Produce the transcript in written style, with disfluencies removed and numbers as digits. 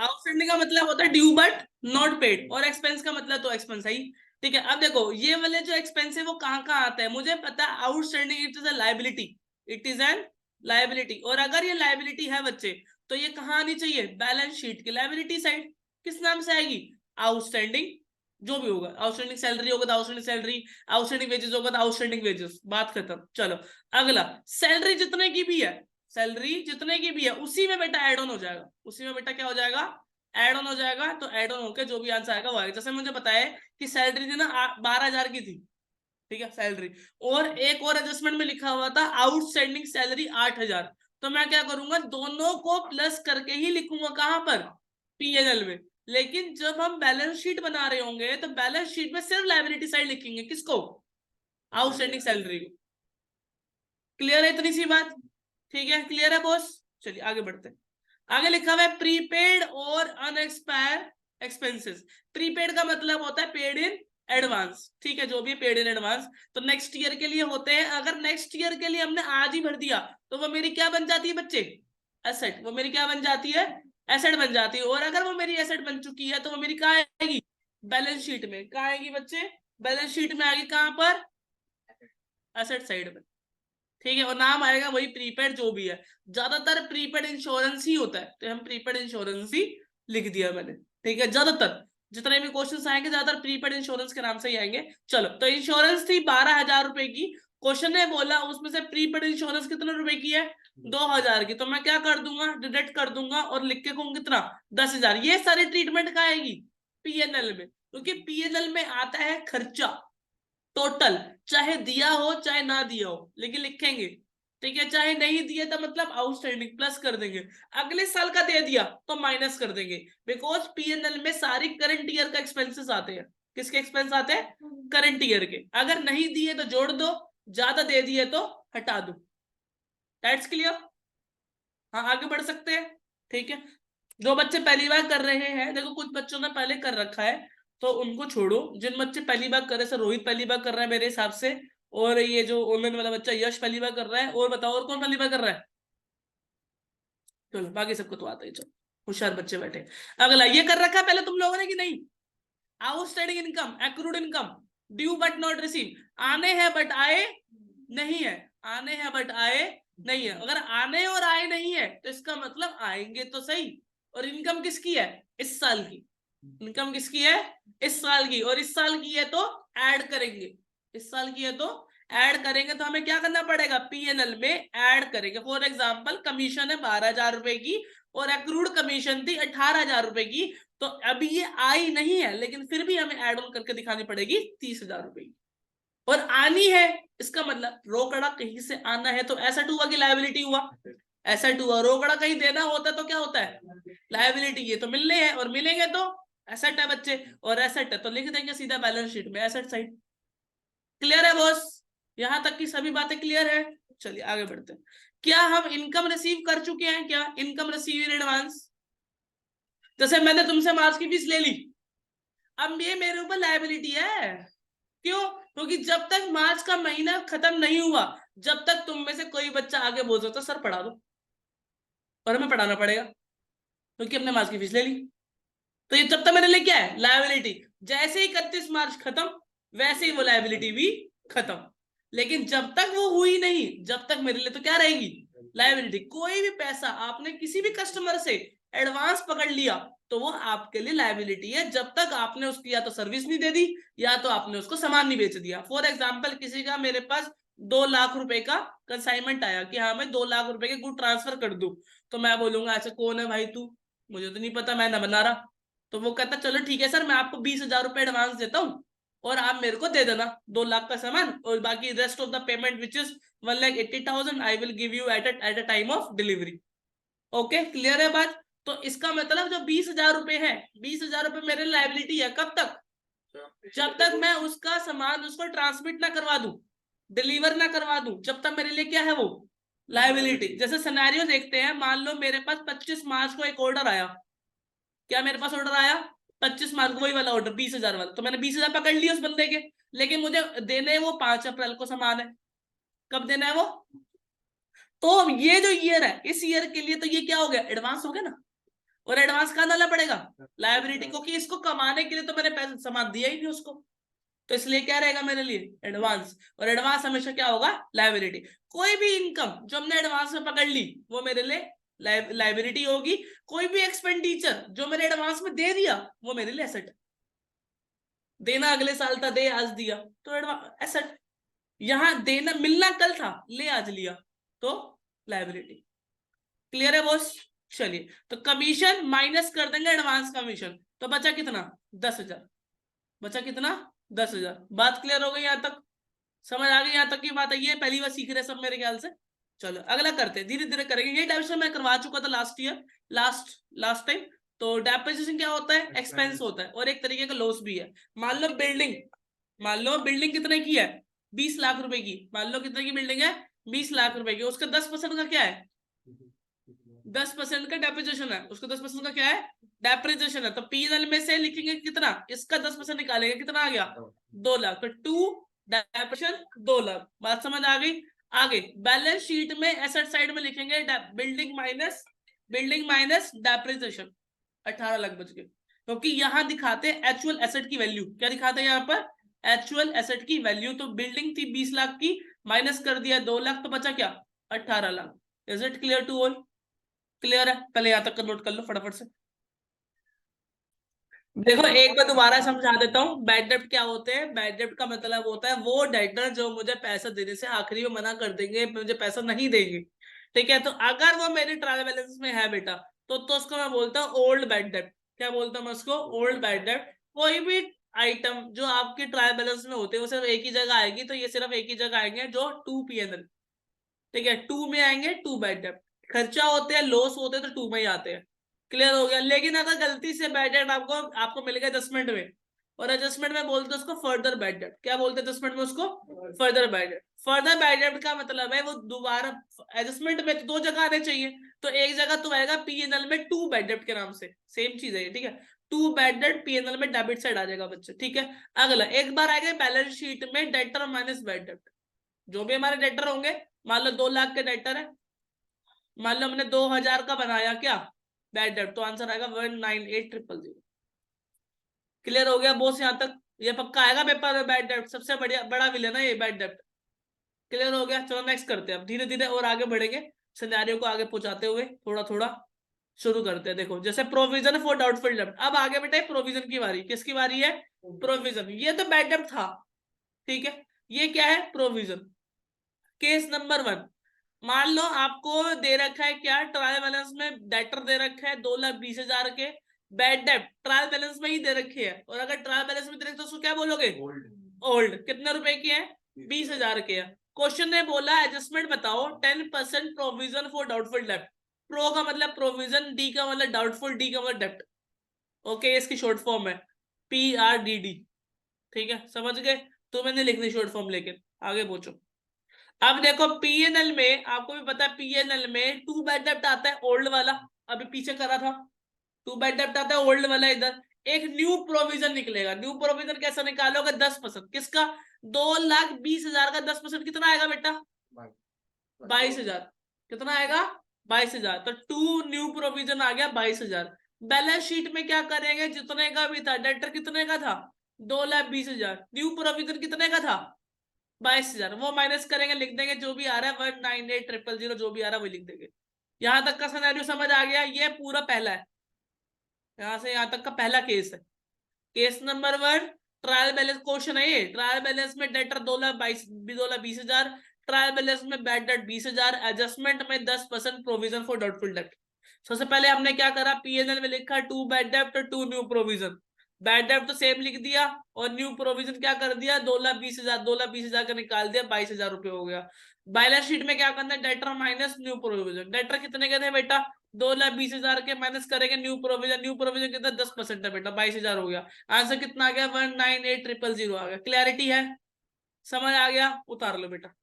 Outstanding का मतलब होता है ड्यू बट नॉट पेड, और एक्सपेंस का मतलब तो एक्सपेंस है ही। ठीक है, अब देखो ये वाले जो एक्सपेंस है वो कहाँ कहाँ आते हैं, मुझे पता है outstanding it is a liability, it is an liability, और अगर ये लायबिलिटी है बच्चे तो ये कहाँ आनी चाहिए, बैलेंस शीट की लायबिलिटी साइड। किस नाम से आएगी, आउटस्टैंडिंग, जो भी होगा, आउटस्टैंडिंग सैलरी होगा तो आउटस्टैंडिंग सैलरी, आउटस्टैंडिंग वेजेस होगा तो आउटस्टैंडिंग वेजेस, बात खत्म। चलो अगला, सैलरी जितने की भी है, सैलरी जितने की भी है उसी में बेटा एड ऑन हो जाएगा, उसी में बेटा क्या हो जाएगा, एड ऑन हो जाएगा। तो एड ऑन होकर जो भी आंसर आएगा वो आएगा। जैसे मुझे पता है कि सैलरी थी ना 12,000 की थी, ठीक है सैलरी, और एक और एडजस्टमेंट में लिखा हुआ था आउटस्टैंडिंग सैलरी 8,000, तो मैं क्या करूंगा, दोनों को प्लस करके ही लिखूंगा, कहां पर, पीएनएल में। लेकिन जब हम बैलेंस शीट बना रहे होंगे तो बैलेंस शीट में सिर्फ लायबिलिटी साइड लिखेंगे, किसको, आउटस्टैंडिंग सैलरी को। क्लियर है इतनी सी बात, ठीक है क्लियर है बॉस। चलिए आगे बढ़ते हैं। आगे लिखा हुआ है प्रीपेड और अनएक्सपायर एक्सपेंसेस। प्रीपेड का मतलब होता है पेड इन एडवांस, ठीक है, जो भी पेड इन एडवांस, तो नेक्स्ट ईयर के लिए होते हैं। अगर नेक्स्ट ईयर के लिए हमने आज ही भर दिया तो वो मेरी क्या बन जाती है बच्चे, एसेट, वो मेरी क्या बन जाती है, एसेट बन जाती है। और अगर वो मेरी एसेट बन चुकी है तो वो मेरी कहाँ आएगी, बैलेंस शीट में, कहाँ आएगी बच्चे, बैलेंस शीट में आएगी, कहां पर, एसेट साइड में, ठीक है, और नाम आएगा वही प्रीपेड जो भी है। ज्यादातर प्रीपेड इंश्योरेंस ही होता है, तो हम प्रीपेड इंश्योरेंस ही लिख दिया मैंने, ठीक है। ज्यादातर जितने भी क्वेश्चंस आएंगे ज्यादातर प्रीपेड इंश्योरेंस के नाम से ही आएंगे। चलो, तो इंश्योरेंस थी 12,000 रुपए की, क्वेश्चन ने बोला उसमें से प्रीपेड इंश्योरेंस कितने रुपए की है, 2,000 की, तो मैं क्या कर दूंगा, डिडक्ट कर दूंगा और लिख के कहूँ कितना, 10,000। ये सारी ट्रीटमेंट कहाँ आएगी, पीएनएल में, क्योंकि पीएनएल में आता है खर्चा टोटल, चाहे दिया हो चाहे ना दिया हो, लेकिन लिखेंगे, ठीक है। चाहे नहीं दिया तो मतलब आउटस्टैंडिंग प्लस कर देंगे, अगले साल का दे दिया तो माइनस कर देंगे, बिकॉज पीएनएल में सारी करंट ईयर का एक्सपेंसेस आते हैं। किसके एक्सपेंस आते हैं, करंट ईयर के। अगर नहीं दिए तो जोड़ दो, ज्यादा दे दिए तो हटा दो। That's clear. हाँ आगे बढ़ सकते हैं, ठीक है। जो बच्चे पहली बार कर रहे हैं, देखो कुछ बच्चों ने पहले कर रखा है तो उनको छोड़ो, जिन बच्चे पहली बार कर रहे हैं, रोहित पहली बार कर रहा है मेरे हिसाब से, और ये जो ऑनलाइन वाला बच्चा यश पहली बार कर रहा है, और बताओ और कौन पहली बार कर रहा है, चलो बाकी सबको तो आता ही, चलो होशियार बच्चे बैठे। अगला, ये कर रखा है पहले तुम लोगों ने कि नहीं, outstanding income, accrued income, due but not receive, आने हैं बट आए नहीं है, आने हैं बट आए नहीं है। अगर आने और आए नहीं है तो इसका मतलब आएंगे तो सही। और इनकम किसकी है, इस साल की, इनकम किसकी है, इस साल की, और इस साल की है तो ऐड करेंगे, इस साल की है तो ऐड करेंगे। तो हमें क्या करना पड़ेगा, पीएनएल में ऐड करेंगे। फॉर एग्जांपल कमीशन है 12,000 रुपए की और एक्रूड कमीशन थी 18,000 रुपए की, तो अभी ये आई नहीं है लेकिन फिर भी हमें ऐड ऑन करके दिखानी पड़ेगी 30,000 रुपए की, और आनी है, इसका मतलब रोकड़ा कहीं से आना है तो एसेट हुआ कि लायबिलिटी हुआ, एसेट हुआ। रोकड़ा कहीं देना होता तो क्या होता है, लायबिलिटी। ये तो मिलने हैं और मिलेंगे तो एसेट है बच्चे, और एसेट है तो लिख देंगे सीधा बैलेंस शीट में एसेट साइड। क्लियर है बॉस, यहां तक की सभी बातें क्लियर है। चलिए आगे बढ़ते हैं। क्या हम इनकम रिसीव कर चुके हैं, क्या इनकम रिसीव इन एडवांस, जैसे मैंने तुमसे मार्च की फीस ले ली, अब ये मेरे ऊपर लायबिलिटी है, क्यों, क्योंकि जब तक मार्च का महीना खत्म नहीं हुआ, जब तक तुम में से कोई बच्चा आगे बोल सकता सर पढ़ा दो, और हमें पढ़ाना पड़ेगा क्योंकि हमने मार्च की फीस ले ली, तो ये तब तक मेरे लिए क्या है, लायबिलिटी। जैसे ही 31 मार्च खत्म वैसे ही वो लायबिलिटी भी खत्म, लेकिन जब तक वो हुई नहीं जब तक मेरे लिए तो क्या रहेगी, लायबिलिटी। कोई भी पैसा आपने किसी भी कस्टमर से एडवांस पकड़ लिया तो वो आपके लिए लायबिलिटी है, जब तक आपने उसकी या तो सर्विस नहीं दे दी या तो आपने उसको सामान नहीं बेच दिया। फॉर एग्जाम्पल किसी का मेरे पास 2 लाख रुपए का कंसाइनमेंट आया कि हाँ मैं 2 लाख रुपए के गुड ट्रांसफर कर दूं, तो मैं बोलूंगा ऐसे कौन है भाई तू, मुझे तो नहीं पता, मैं ना बना रहा। तो वो कहता चलो ठीक है सर मैं आपको 20,000 रुपए एडवांस देता हूँ और आप मेरे को दे देना 2 लाख का सामान, और बाकी rest of the payment which is 1,80,000 I will give you at a time of delivery. Okay clear है बात। तो इसका मतलब जो 20,000 रुपए है, 20,000 रुपए मेरे लाइबिलिटी है, कब तक, जब तक मैं उसका सामान उसको ट्रांसमिट ना करवा दूं, डिलीवर ना करवा दूं, जब तक मेरे लिए क्या है वो लाइबिलिटी। जैसे सिनेरियो देखते हैं, मान लो मेरे पास 25 मार्च को एक ऑर्डर आया, क्या मेरे पास ऑर्डर आया 25 मार्च को, वही वाला ऑर्डर 20,000 वाला, तो मैंने 20,000 पकड़ लिया उस बंदे के, लेकिन मुझे देने वो 5 अप्रैल को सामान है, कब देना है वो, तो ये जो ईयर है इस ईयर के लिए तो ये क्या हो गया, एडवांस हो गया ना। और एडवांस कहाँ डालना पड़ेगा, लायबिलिटी, क्योंकि इसको कमाने के लिए तो मैंने पैसा सामान दिया ही नहीं उसको, तो इसलिए क्या रहेगा मेरे लिए, एडवांस। और एडवांस हमेशा क्या होगा, लायबिलिटी। कोई भी इनकम जो हमने एडवांस में पकड़ ली वो मेरे लिए लायबिलिटी होगी। कोई भी एक्सपेंडिचर जो मैंने एडवांस में दे दिया वो मेरे लिए एसेट। देना अगले साल था, दे आज दिया, तो एसेट। यहां देना मिलना कल था, ले आज लिया, तो लायबिलिटी। क्लियर है बॉस? चलिए, तो कमीशन माइनस कर देंगे एडवांस कमीशन, तो बचा कितना, 10,000। बचा कितना, 10,000। बात क्लियर हो गई यहां तक? समझ आ गई यहां तक की बात है? ये पहली बार सीख रहे सब मेरे ख्याल से। चलो अगला करते हैं, धीरे धीरे करेंगे। ये डेप्रिसिएशन मैं करवा चुका था last year, last last time. तो डेप्रिसिएशन क्या होता है, एक्सपेंस होता है, और एक तरीके का लॉस भी है। मान लो बिल्डिंग कितने की है, 20 लाख रुपए की। मान लो कितने की बिल्डिंग है, 20 लाख रुपए की। उसका 10% का क्या है, 10% का डेप्रिसिएशन है। उसका 10% का क्या है, डेप्रिसिएशन है। तो पीएनएल में से लिखेंगे कितना, इसका 10% निकालेंगे, कितना आ गया, 2 लाख। तो 2 डेप्रिसिएशन 2 लाख। बात समझ आ गई? आगे बैलेंस शीट में एसेट साइड में लिखेंगे बिल्डिंग माइनस डेप्रिसिएशन, 18 लाख बच गए। क्योंकि यहां दिखाते हैं एक्चुअल एसेट की वैल्यू। क्या दिखाते हैं यहाँ पर, एक्चुअल एसेट की वैल्यू। तो बिल्डिंग थी 20 लाख की, माइनस कर दिया 2 लाख, तो बचा क्या, 18 lakh. Is it clear to all? Clear है? पहले यहां तक का नोट कर लो फटाफट से। देखो एक बार दोबारा समझा देता हूँ, बैड डेब्ट क्या होते हैं। बैड डेब्ट का मतलब होता है वो डेटर जो मुझे पैसा देने से आखिरी में मना कर देंगे, मुझे पैसा नहीं देंगे। ठीक है, तो अगर वो मेरे ट्रायल बैलेंस में है बेटा, तो उसको मैं बोलता हूँ ओल्ड बैड डेब्ट। क्या बोलता हूँ मैं उसको, ओल्ड बैड डेब्ट। कोई भी आइटम जो आपके ट्रायल बैलेंस में होते हैं वो सिर्फ एक ही जगह आएगी, तो ये सिर्फ एक ही जगह आएंगे, जो 2 PNL। ठीक है, 2 में आएंगे 2 बैड डेब्ट। खर्चा होते हैं, लॉस होते हैं, तो 2 में ही आते हैं। क्लियर हो गया? लेकिन अगर गलती से बैड डेट आपको आपको मिल गया एडजस्टमेंट में, और एडजस्टमेंट में बोलते हैं उसको फर्दर बैड डेट। क्या बोलते हैं एडजस्टमेंट में उसको, further bad debt. Further bad debt का मतलब है वो दोबारा, एडजस्टमेंट में तो 2 जगह आने चाहिए, तो एक जगह तो आएगा पीएनएल में 2 बैड डेट के नाम से, सेम चीज है ये। ठीक है, 2 बैड डेट पीएनएल में डेबिट साइड आ जाएगा बच्चे। ठीक है, अगला एक बार आएगा बैलेंस शीट में डेटर माइनस बैड डेट। जो भी हमारे डेटर होंगे, मान लो 2 लाख के डेटर है, मान लो हमने 2,000 का बनाया क्या बैड डेट, तो आंसर आएगा 198,000। क्लियर हो गया बॉस यहां तक? ये पक्का आएगा पेपर में, बैड डेट सबसे बढ़िया बड़ा विलन है ये, बैड डेट। क्लियर हो गया? चलो नेक्स्ट करते हैं, अब धीरे धीरे और आगे बढ़ेंगे, सिनेरियो को आगे पहुंचाते हुए थोड़ा थोड़ा शुरू करते हैं। देखो जैसे प्रोविजन फॉर डाउटफुल डेब्ट, अब आगे बेटा प्रोविजन की बारी। किसकी बारी है, प्रोविजन। ये तो बैड डेब्ट था, ठीक है, ये क्या है, प्रोविजन। केस नंबर 1, मान लो आपको दे रखा है क्या, ट्रायल बैलेंस में डेटर दे रखा है 2,20,000 के, बैड डेट ट्रायल बैलेंस में ही दे रखे हैं, और अगर ट्रायल बैलेंस में दे रखे तो उसको क्या बोलोगे, ओल्ड। कितने रुपए की है, 20,000 के है। क्वेश्चन ने बोला एडजस्टमेंट बताओ 10% प्रोविजन फॉर डाउटफुल डेप्ट। प्रो का मतलब प्रोविजन, डी का मतलब डाउटफुल, डी का मतलब डेप्ट। ओके, इसकी शॉर्ट फॉर्म है PRDD। ठीक है, समझ गए? तो मैंने लिखनी शॉर्ट फॉर्म, लेकिन आगे पूछो। अब देखो पीएनएल में आपको भी पता है, पीएनएल में 2 बैड डेब्ट आता है ओल्ड वाला, अभी पीछे करा था। 2 बैड डेब्ट आता है ओल्ड वाला, इधर एक न्यू प्रोविजन निकलेगा। न्यू प्रोविजन कैसा निकालोगे, 10%। किसका, 2,20,000 का 10% कितना आएगा बेटा, 22,000। कितना आएगा, 22,000। तो 2 न्यू प्रोविजन आ गया 22,000। बैलेंस शीट में क्या करेंगे, जितने का भी था डेटर कितने का था, 2,20,000। न्यू प्रोविजन कितने का था, 22,000। वो माइनस करेंगे, लिख देंगे जो भी आ रहा है 198,000, जो भी आ रहा है वही लिख देंगे। यहां तक का सिनेरियो समझ आ गया? ये पूरा पहला है, यहां से यहां तक का पहला केस है। Case number 1, trial balance question है ये। ट्रायल बैलेंस में डेटर 2,20,000, ट्रायल बैलेंस में बैड डेट 20,000, एडजस्टमेंट में 10% प्रोविजन फॉर डाउटफुल डेट। सबसे पहले हमने क्या करा, पीएनएल में लिखा 2 bad debt 2 new provision. Bad debt तो सेम लिख दिया, और न्यू प्रोविजन क्या कर दिया, 2,20,000, 2,20,000 का निकाल दिया, 22,000 रुपए हो गया। बैलेंस शीट में क्या करना है, debtor minus new provision. Debtor कितने के थे बेटा, 2,20,000 के, माइनस करेंगे न्यू प्रोविजन। न्यू प्रोविजन कितना, 10% है बेटा, 22,000 हो गया। आंसर कितना आ गया, 198,000 आ गया। क्लैरिटी है, समझ आ गया? उतार लो बेटा।